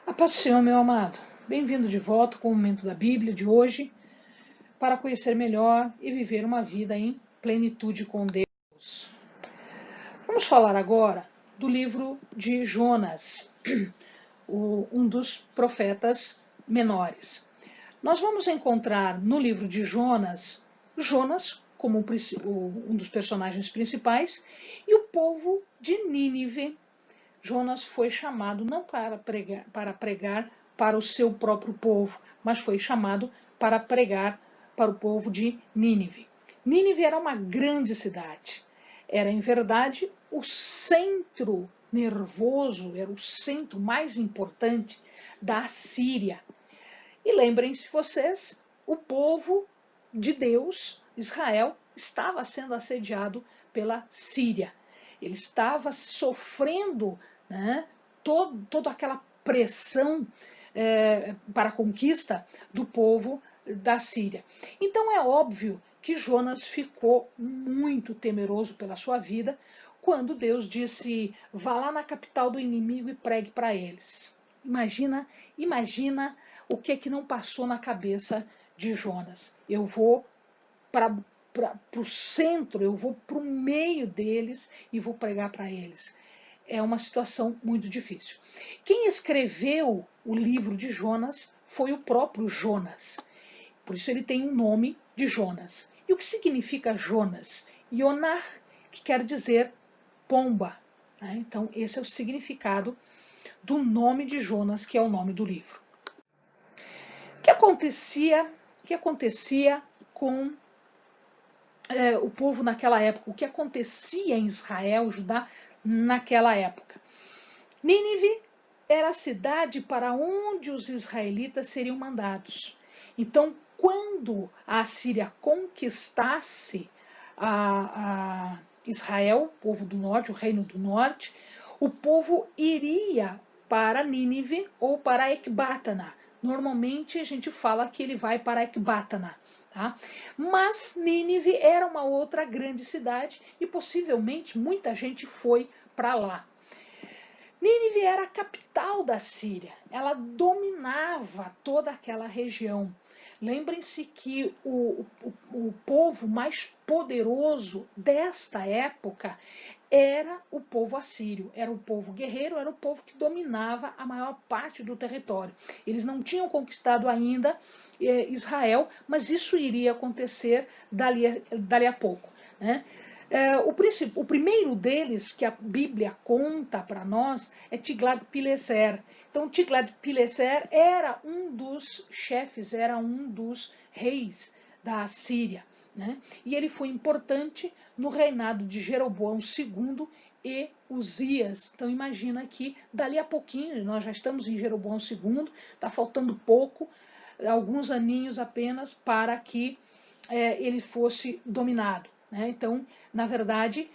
A paz do Senhor, meu amado. Bem-vindo de volta com o momento da Bíblia de hoje para conhecer melhor e viver uma vida em plenitude com Deus. Vamos falar agora do livro de Jonas, um dos profetas menores. Nós vamos encontrar no livro de Jonas, como um dos personagens principais e o povo de Nínive. Jonas foi chamado não para pregar para o seu próprio povo, mas foi chamado para pregar para o povo de Nínive. Nínive era uma grande cidade. Era, em verdade, o centro nervoso, era o centro mais importante da Síria. E lembrem-se vocês, o povo de Deus, Israel, estava sendo assediado pela Síria. Ele estava sofrendo, né, toda aquela pressão para a conquista do povo da Síria. Então é óbvio que Jonas ficou muito temeroso pela sua vida quando Deus disse: vá lá na capital do inimigo e pregue para eles. Imagina o que não passou na cabeça de Jonas. Eu vou para o centro, eu vou para o meio deles e vou pregar para eles. É uma situação muito difícil. Quem escreveu o livro de Jonas foi o próprio Jonas. Por isso ele tem o nome de Jonas. E o que significa Jonas? Yonar, que quer dizer pomba. Então esse é o significado do nome de Jonas, que é o nome do livro. O que acontecia com o povo naquela época? O que acontecia em Israel, Judá, naquela época? Nínive era a cidade para onde os israelitas seriam mandados. Então, quando a Assíria conquistasse a Israel, o povo do norte, o reino do norte, o povo iria para Nínive ou para Ecbatana. Normalmente a gente fala que ele vai para Ecbatana. Tá? Mas Nínive era uma outra grande cidade e possivelmente muita gente foi para lá. Nínive era a capital da Síria, ela dominava toda aquela região. Lembrem-se que o povo mais poderoso desta época era o povo assírio, era o povo guerreiro, era o povo que dominava a maior parte do território. Eles não tinham conquistado ainda Israel, mas isso iria acontecer dali a pouco, né? O primeiro deles que a Bíblia conta para nós é Tiglat-Pileser. Então, Tiglat-Pileser era um dos chefes, era um dos reis da Síria, né? E ele foi importante no reinado de Jeroboão II e Uzias. Então, imagina que dali a pouquinho, nós já estamos em Jeroboão II, está faltando pouco, alguns aninhos apenas para que ele fosse dominado. Então, na verdade,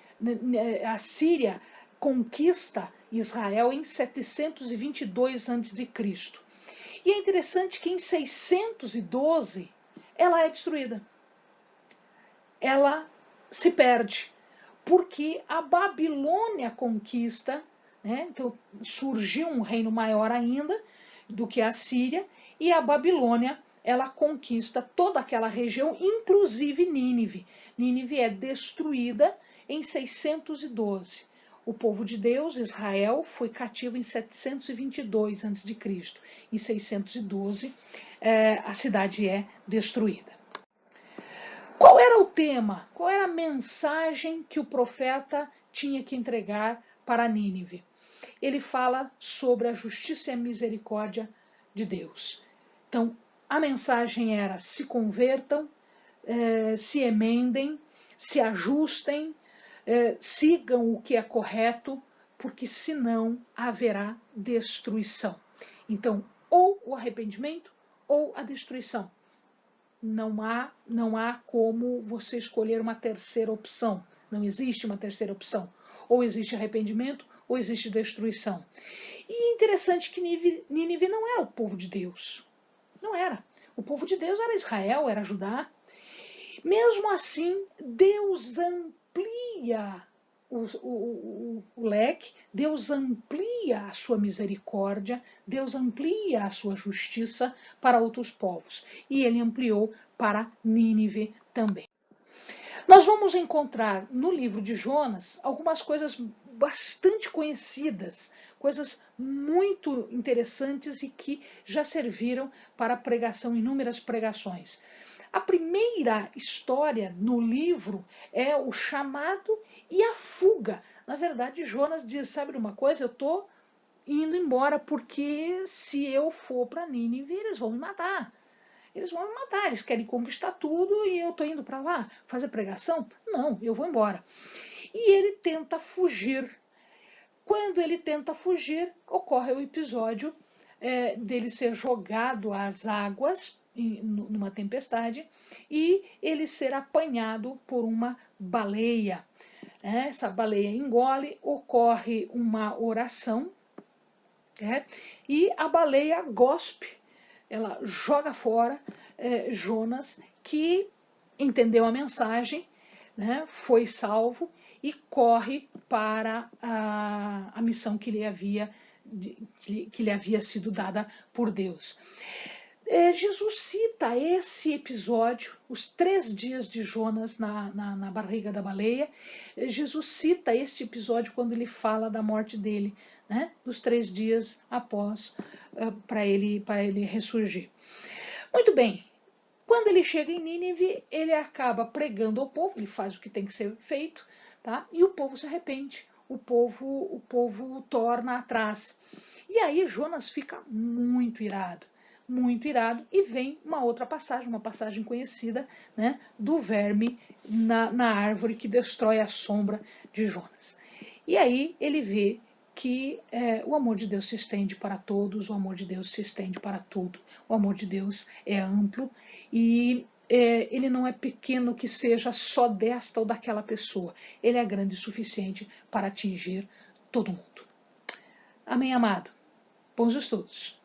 a Síria conquista Israel em 722 a.C. E é interessante que em 612 ela é destruída. Ela se perde, porque a Babilônia conquista, né? Então surgiu um reino maior ainda do que a Síria, e a Babilônia ela conquista toda aquela região, inclusive Nínive. Nínive é destruída em 612. O povo de Deus, Israel, foi cativo em 722 a.C. Em 612, a cidade é destruída. Qual era o tema? Qual era a mensagem que o profeta tinha que entregar para Nínive? Ele fala sobre a justiça e a misericórdia de Deus. Então, a mensagem era: se convertam, se emendem, se ajustem, sigam o que é correto, porque senão haverá destruição. Então, ou o arrependimento ou a destruição. Não há como você escolher uma terceira opção. Não existe uma terceira opção. Ou existe arrependimento ou existe destruição. E é interessante que Nínive não era o povo de Deus. Não era. O povo de Deus era Israel, era Judá. Mesmo assim, Deus amplia o leque, Deus amplia a sua misericórdia, Deus amplia a sua justiça para outros povos. E ele ampliou para Nínive também. Nós vamos encontrar no livro de Jonas algumas coisas bastante conhecidas, coisas muito interessantes e que já serviram para pregação, inúmeras pregações. A primeira história no livro é o chamado e a fuga. Na verdade, Jonas diz, sabe uma coisa, eu estou indo embora porque se eu for para Nínive, eles vão me matar. Eles vão me matar, eles querem conquistar tudo e eu estou indo para lá fazer pregação? Não, eu vou embora. E ele tenta fugir. Quando ele tenta fugir, ocorre o episódio dele ser jogado às águas numa tempestade e ele ser apanhado por uma baleia. Essa baleia engole, ocorre uma oração e a baleia gospe, ela joga fora Jonas, que entendeu a mensagem, foi salvo e corre para a missão que lhe havia sido dada por Deus. Jesus cita esse episódio, os 3 dias de Jonas na barriga da baleia. Jesus cita esse episódio quando ele fala da morte dele, dos 3 dias após, para ele ressurgir. Muito bem, quando ele chega em Nínive, ele acaba pregando ao povo, ele faz o que tem que ser feito, tá? E o povo se arrepende, o povo torna atrás. E aí Jonas fica muito irado, e vem uma outra passagem, uma passagem conhecida, do verme na árvore que destrói a sombra de Jonas. E aí ele vê que o amor de Deus se estende para todos, o amor de Deus se estende para tudo, o amor de Deus é amplo e ele não é pequeno que seja só desta ou daquela pessoa, ele é grande o suficiente para atingir todo mundo. Amém, amado? Bons estudos!